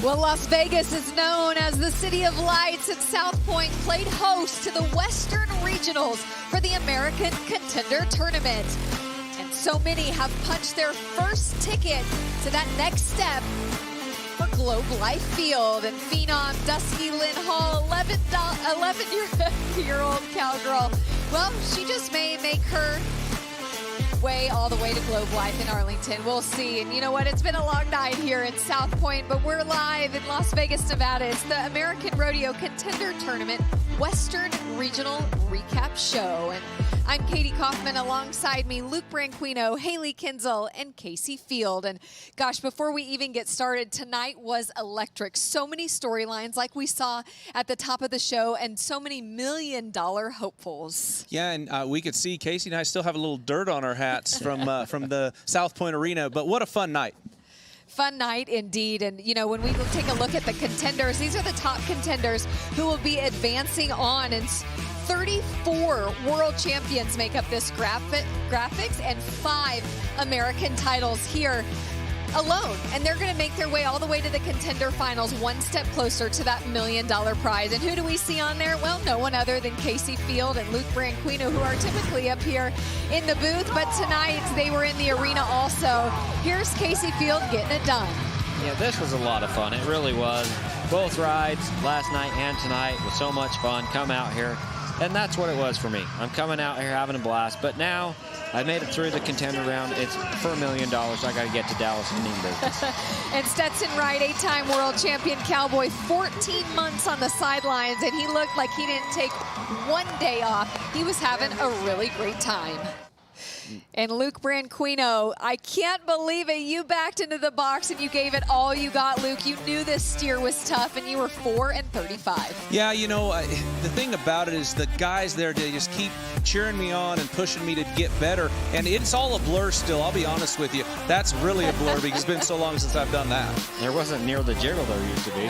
Well, Las Vegas is known as the City of Lights, and South Point played host to the Western Regionals for the American Contender Tournament. And so many have punched their first ticket to that next step for Globe Life Field. And phenom Dusky Lynn Hall, 11-year-old cowgirl, well, she just may make her way all the way to Globe Life in Arlington. We'll see. And you know what? It's been a long night here in South Point, but we're live in Las Vegas, Nevada. It's the American Rodeo Contender Tournament Western Regional Recap Show. And I'm Katie Kaufman. Alongside me, Luke Branquino, Haley Kinzel, and Casey Field. And gosh, before we even get started, tonight was electric. So many storylines like we saw at the top of the show, and so many million-dollar hopefuls. Yeah, and we could see Casey and I still have a little dirt on our hats from the South Point Arena, but what a fun night. Fun night indeed. And you know, when we take a look at the contenders, these are the top contenders who will be advancing on, and 34 world champions make up this graphics, and 5 American titles here alone. And they're going to make their way all the way to the contender finals, one step closer to that $1 million prize. And who do we see on there? Well, no one other than Casey Field and Luke Branquino, who are typically up here in the booth, but tonight they were in the arena also. Here's Casey Field getting it done. Yeah, this was a lot of fun. It really was. Both rides last night and tonight was so much fun. Come out here. And that's what it was for me. I'm coming out here having a blast. But now I made it through the contender round. It's for $1 million. I got to get to Dallas and mean business. And Stetson Wright, 8-time world champion cowboy, 14 months on the sidelines, and he looked like he didn't take one day off. He was having a really great time. And Luke Branquino, I can't believe it. You backed into the box and you gave it all you got, Luke. You knew this steer was tough, and you were 4-35. Yeah, you know, the thing about it is the guys there, they just keep cheering me on and pushing me to get better. And it's all a blur still, I'll be honest with you. That's really a blur because it's been so long since I've done that. There wasn't near the jiggle there used to be.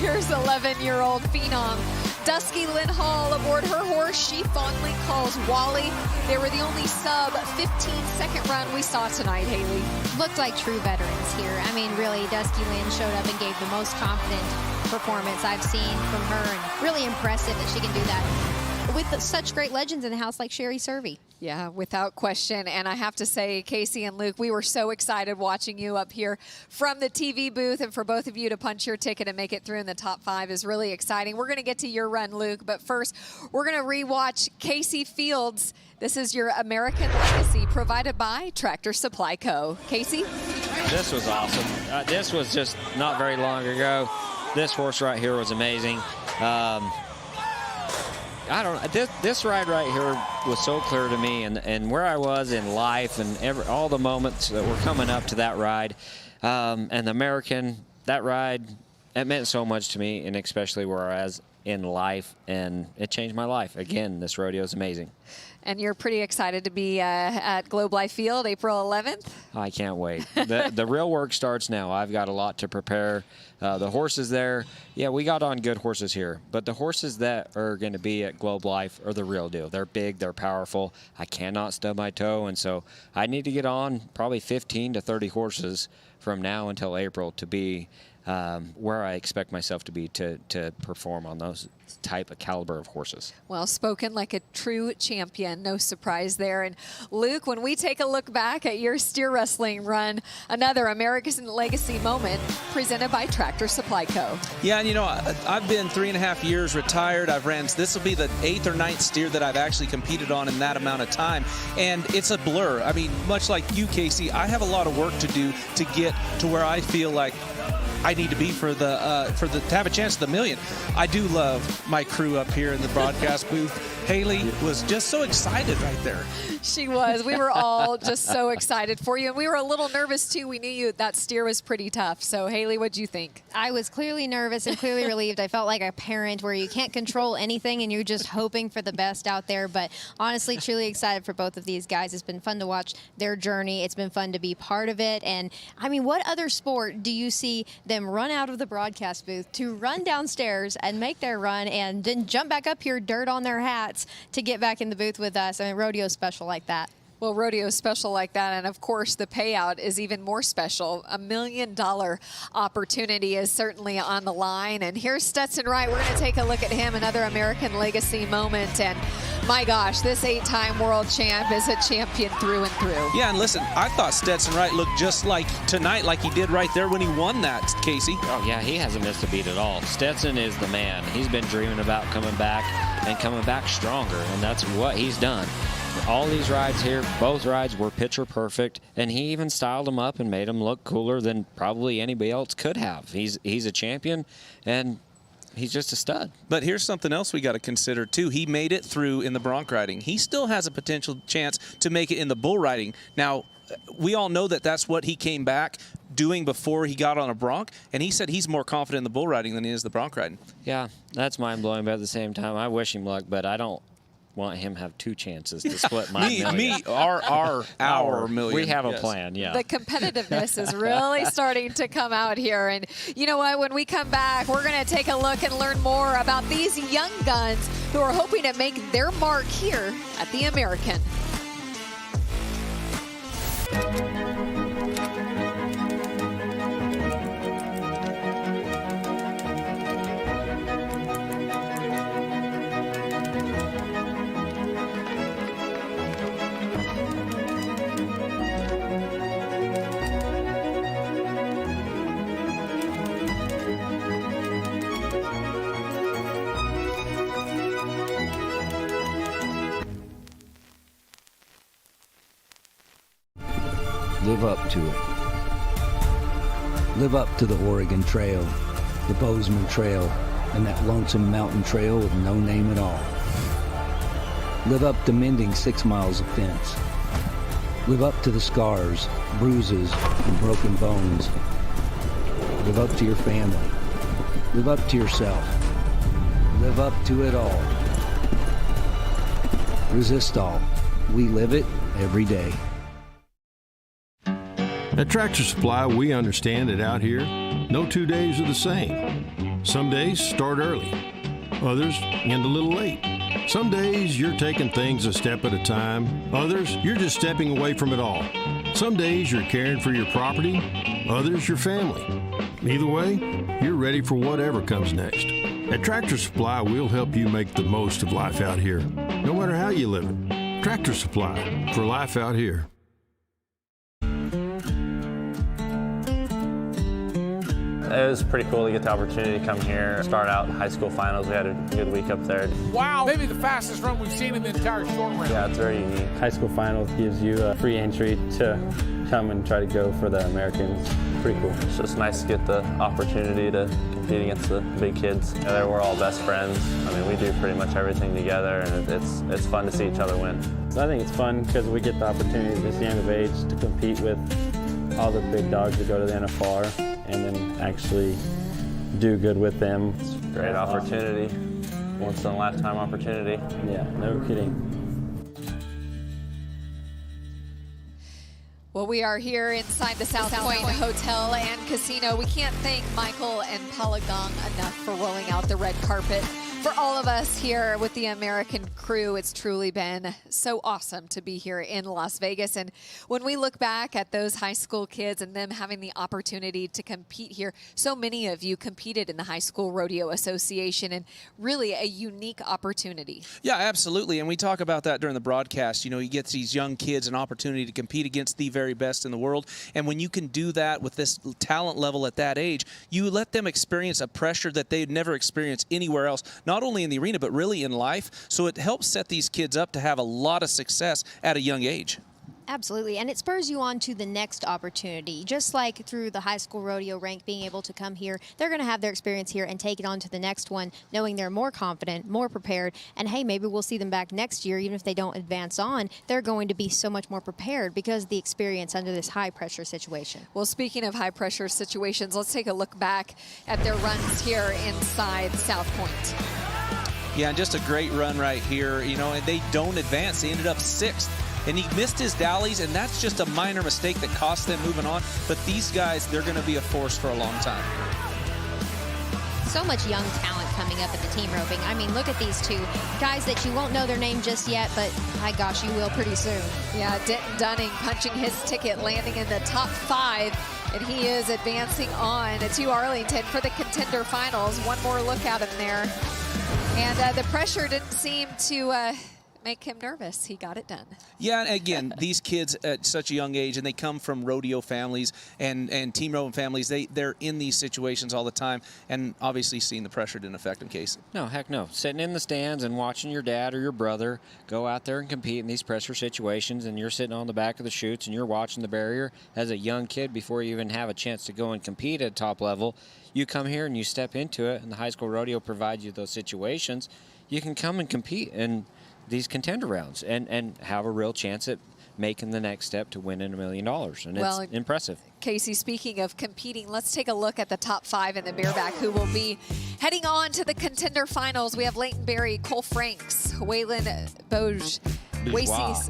Here's 11-year-old phenom Dusky Lynn Hall aboard her horse she fondly calls Wally. They were the only sub-15-second run we saw tonight, Haley. Looked like true veterans here. I mean, really, Dusky Lynn showed up and gave the most confident performance I've seen from her, and really impressive that she can do that with such great legends in the house like Sherry Servey. Yeah, without question. And I have to say, Casey and Luke, we were so excited watching you up here from the TV booth, and for both of you to punch your ticket and make it through in the top 5 is really exciting. We're going to get to your run, Luke, but first we're going to rewatch Casey Fields. This is your American Legacy, provided by Tractor Supply Co. Casey? This was awesome. This was just not very long ago. This horse right here was amazing. I don't know. This ride right here was so clear to me, and where I was in life, and all the moments that were coming up to that ride, and the American, that ride, it meant so much to me, and especially where I was in life, and it changed my life. Again, this rodeo is amazing. And you're pretty excited to be at Globe Life Field, April 11th? I can't wait. The real work starts now. I've got a lot to prepare. The horses there, yeah, we got on good horses here. But the horses that are going to be at Globe Life are the real deal. They're big. They're powerful. I cannot stub my toe. And so I need to get on probably 15 to 30 horses from now until April to be where I expect myself to be to perform on those type of caliber of horses. Well, spoken like a true champion. No surprise there. And Luke, when we take a look back at your steer wrestling run, another American Legacy moment presented by Tractor Supply Co. Yeah, and you know, I've been 3.5 years retired. I've ran, this will be the 8th or 9th steer that I've actually competed on in that amount of time. And it's a blur. I mean, much like you, Casey, I have a lot of work to do to get to where I feel like I need to be to have a chance at the $1 million. I do love my crew up here in the broadcast booth. Haley was just so excited right there. She was. We were all just so excited for you, and we were a little nervous too. We knew that steer was pretty tough. So Haley, what'd you think? I was clearly nervous and clearly relieved. I felt like a parent where you can't control anything and you're just hoping for the best out there. But honestly, truly excited for both of these guys. It's been fun to watch their journey. It's been fun to be part of it. And I mean, what other sport do you see them run out of the broadcast booth to run downstairs and make their run and then jump back up here, dirt on their hats, to get back in the booth with us? I mean, rodeo special like that. Well, rodeo is special like that, and of course the payout is even more special. $1 million opportunity is certainly on the line, and here's Stetson Wright. We're going to take a look at him, another American legacy moment, and my gosh, this 8-time world champ is a champion through and through. Yeah, and listen, I thought Stetson Wright looked just like tonight, like he did right there when he won that, Casey. Oh, yeah, he hasn't missed a beat at all. Stetson is the man. He's been dreaming about coming back and coming back stronger, and that's what he's done. All these rides here, both rides were picture perfect, and he even styled them up and made them look cooler than probably anybody else could have. He's a champion, and he's just a stud. But here's something else we got to consider, too. He made it through in the bronc riding. He still has a potential chance to make it in the bull riding. Now, we all know that that's what he came back doing before he got on a bronc, and he said he's more confident in the bull riding than he is the bronc riding. Yeah, that's mind-blowing, but at the same time, I wish him luck, but I don't want him to have 2 chances to split my million. Our million. We have a plan, yeah. The competitiveness is really starting to come out here. And you know what? When we come back, we're going to take a look and learn more about these young guns who are hoping to make their mark here at the American. Live up to it. Live up to the Oregon Trail, the Bozeman Trail, and that lonesome mountain trail with no name at all. Live up to mending 6 miles of fence. Live up to the scars, bruises, and broken bones. Live up to your family. Live up to yourself. Live up to it all. Resistol. We live it every day. At Tractor Supply, we understand that out here, no 2 days are the same. Some days start early, others end a little late. Some days you're taking things a step at a time, others you're just stepping away from it all. Some days you're caring for your property, others your family. Either way, you're ready for whatever comes next. At Tractor Supply, we'll help you make the most of life out here, no matter how you live it. Tractor Supply, for life out here. It was pretty cool to get the opportunity to come here, start out high school finals. We had a good week up there. Wow, maybe the fastest run we've seen in the entire short run. Yeah, it's very unique. High school finals gives you a free entry to come and try to go for the Americans. Pretty cool. It's just nice to get the opportunity to compete against the big kids. Yeah, we're all best friends. I mean, we do pretty much everything together, and it's fun to see each other win. So I think it's fun because we get the opportunity at this young of age to compete with all the big dogs that go to the NFR and then actually do good with them. It's a great opportunity. Once in a lifetime opportunity. Yeah, no kidding. Well, we are here inside the South Point Hotel and Casino. We can't thank Michael and Paula Gong enough for rolling out the red carpet. For all of us here with the American crew, it's truly been so awesome to be here in Las Vegas. And when we look back at those high school kids and them having the opportunity to compete here, so many of you competed in the High School Rodeo Association, and really a unique opportunity. Yeah, absolutely. And we talk about that during the broadcast. You know, you get these young kids an opportunity to compete against the very best in the world. And when you can do that with this talent level at that age, you let them experience a pressure that they'd never experienced anywhere else, not only in the arena, but really in life. So it helps set these kids up to have a lot of success at a young age. Absolutely, and it spurs you on to the next opportunity. Just like through the high school rodeo rank being able to come here, they're going to have their experience here and take it on to the next one, knowing they're more confident, more prepared, and hey, maybe we'll see them back next year. Even if they don't advance on, they're going to be so much more prepared because of the experience under this high-pressure situation. Well, speaking of high-pressure situations, let's take a look back at their runs here inside South Point. Yeah, and just a great run right here, you know, and they don't advance. They ended up 6th. And he missed his dallies, and that's just a minor mistake that cost them moving on. But these guys, they're going to be a force for a long time. So much young talent coming up at the team roping. I mean, look at these two guys that you won't know their name just yet, but my gosh, you will pretty soon. Yeah, Denton Dunning punching his ticket, landing in the top 5. And he is advancing on to Arlington for the contender finals. One more look at him there. And the pressure didn't seem to make him nervous. He got it done. Yeah, and again, these kids at such a young age, and they come from rodeo families and team roping families, they're in these situations all the time, and obviously seeing the pressure didn't affect them, Casey. No, heck no. Sitting in the stands and watching your dad or your brother go out there and compete in these pressure situations, and you're sitting on the back of the chutes and you're watching the barrier as a young kid before you even have a chance to go and compete at top level. You come here and you step into it, and the high school rodeo provides you those situations. You can come and compete in these contender rounds and have a real chance at making the next step to winning $1 million. And it's impressive. Casey, speaking of competing, let's take a look at the top 5 in the Bareback who will be heading on to the contender finals. We have Leighton Berry, Cole Franks, Waylon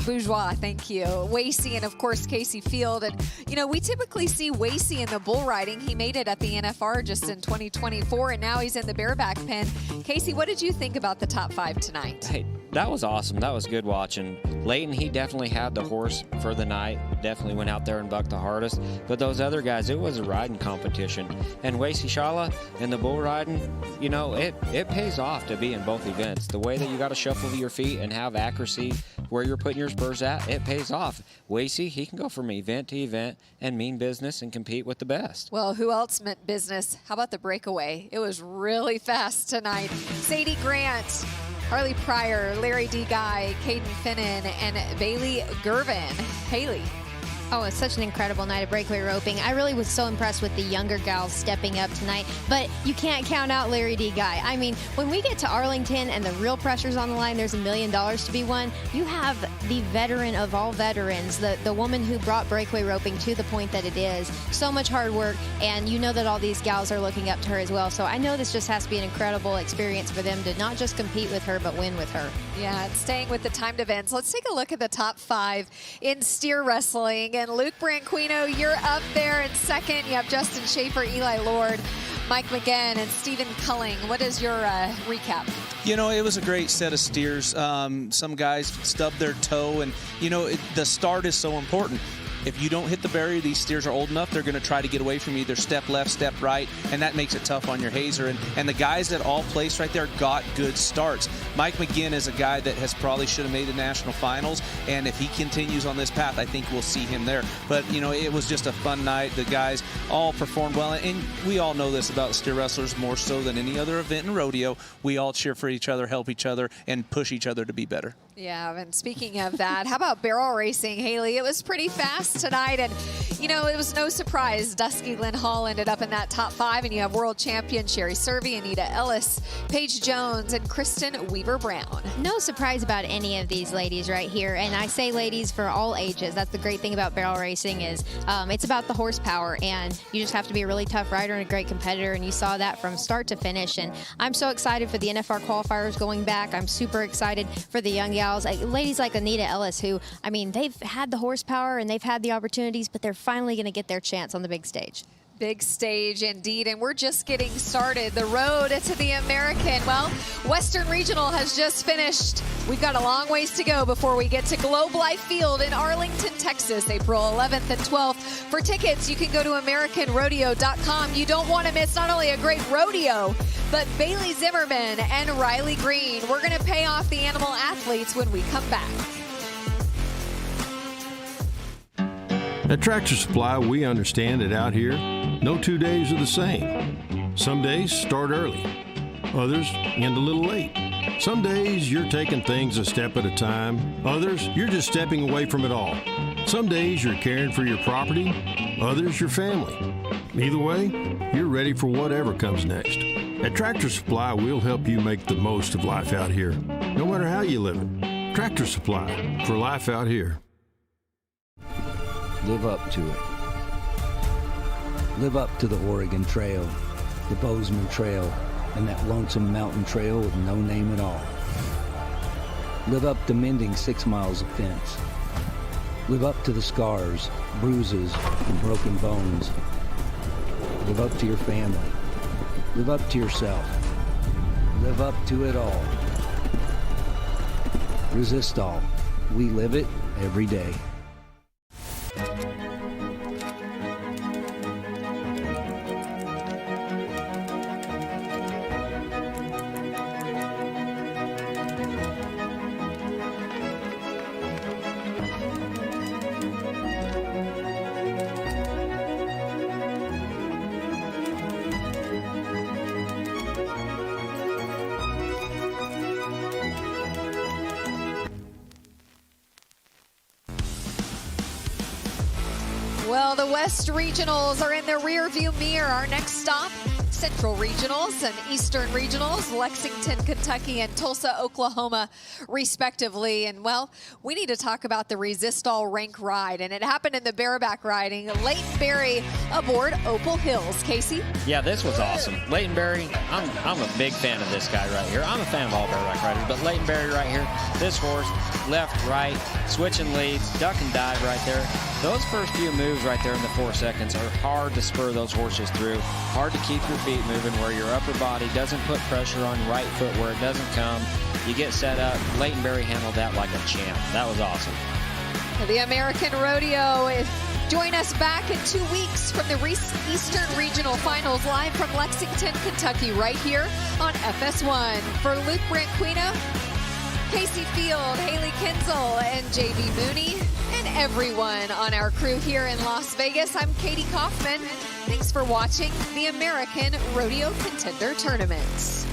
Bourgeois, thank you. Wasey, and of course Casey Field. And you know, we typically see Wasey in the bull riding. He made it at the NFR just in 2024, and now he's in the Bareback pen. Casey, what did you think about the top 5 tonight? Hey, that was awesome. That was good watching. Leighton, he definitely had the horse for the night. Definitely went out there and bucked the hardest. But those other guys, it was a riding competition. And Wasey Shala in the bull riding, you know, it pays off to be in both events. The way that you got to shuffle your feet and have accuracy where you're putting your spurs at, it pays off. Wasey, he can go from event to event and mean business and compete with the best. Well, who else meant business? How about the breakaway? It was really fast tonight. Sadie Grant, Harley Pryor, Larry D. Guy, Caden Finnan, and Bailey Gervin. Haley. Oh, it's such an incredible night of breakaway roping. I really was so impressed with the younger gals stepping up tonight, but you can't count out Larry D. Guy. I mean, when we get to Arlington and the real pressure's on the line, there's $1 million to be won. You have the veteran of all veterans, the woman who brought breakaway roping to the point that it is. So much hard work, and you know that all these gals are looking up to her as well. So I know this just has to be an incredible experience for them to not just compete with her, but win with her. Yeah, and staying with the timed events, let's take a look at the top 5 in steer wrestling. And Luke Branquino, you're up there in second. You have Justin Schaefer, Eli Lord, Mike McGinn, and Stephen Culling. What is your recap? You know, it was a great set of steers. Some guys stubbed their toe, and, you know, the start is so important. If you don't hit the barrier, these steers are old enough, they're going to try to get away from you, either step left, step right, and that makes it tough on your hazer. And the guys that all placed right there got good starts. Mike McGinn is a guy that probably should have made the national finals, and if he continues on this path, I think we'll see him there. But, you know, it was just a fun night. The guys all performed well, and we all know this about steer wrestlers more so than any other event in rodeo. We all cheer for each other, help each other, and push each other to be better. Yeah, and speaking of that, how about barrel racing, Haley? It was pretty fast tonight, and, you know, it was no surprise. Dusky Lynn Hall ended up in that top 5, and you have world champion Sherry Servey, Anita Ellis, Paige Jones, and Kristen Weaver-Brown. No surprise about any of these ladies right here, and I say ladies for all ages. That's the great thing about barrel racing is it's about the horsepower, and you just have to be a really tough rider and a great competitor, and you saw that from start to finish. And I'm so excited for the NFR qualifiers going back. I'm super excited for the young gals, ladies like Anita Ellis, who, I mean, they've had the horsepower and they've had the opportunities, but they're finally going to get their chance on the big stage. Big stage indeed, and we're just getting started. The road to the American. Well, Western Regional has just finished. We've got a long ways to go before we get to Globe Life Field in Arlington, Texas, April 11th and 12th. For tickets, you can go to AmericanRodeo.com. You don't want to miss not only a great rodeo, but Bailey Zimmerman and Riley Green. We're going to pay off the animal athletes when we come back. At Tractor Supply, we understand that out here, no 2 days are the same. Some days start early, others end a little late. Some days you're taking things a step at a time, others you're just stepping away from it all. Some days you're caring for your property, others your family. Either way, you're ready for whatever comes next. At Tractor Supply, we'll help you make the most of life out here, no matter how you live it. Tractor Supply, for life out here. Live up to it. Live up to the Oregon Trail, the Bozeman Trail, and that lonesome mountain trail with no name at all. Live up to mending 6 miles of fence. Live up to the scars, bruises, and broken bones. Live up to your family. Live up to yourself. live up to it all. Resistol. We live it every day. Well, the West Regionals are in the rearview mirror. Our next stop, Central Regionals and Eastern Regionals, Lexington, Kentucky, and Tulsa, Oklahoma, respectively. And, well, we need to talk about the Resistol rank ride, and it happened in the Bareback riding. Leighton Berry aboard Opal Hills. Casey? Yeah, this was awesome. Leighton Berry, I'm a big fan of this guy right here. I'm a fan of all Bareback riders, but Leighton Berry right here, this horse, left, right, switching leads, duck and dive right there. Those first few moves right there in the 4 seconds are hard to spur those horses through, hard to keep your feet moving where your upper body doesn't put pressure on right foot where it doesn't come. You get set up. Leighton Berry handled that like a champ. That was awesome. The American Rodeo is join us back in 2 weeks from the Eastern Regional Finals live from Lexington, Kentucky, right here on FS1. For Luke Branquino, Casey Field, Haley Kinzel, and JV Mooney, and everyone on our crew here in Las Vegas, I'm Katie Kaufman. Thanks for watching the American Rodeo Contender Tournament.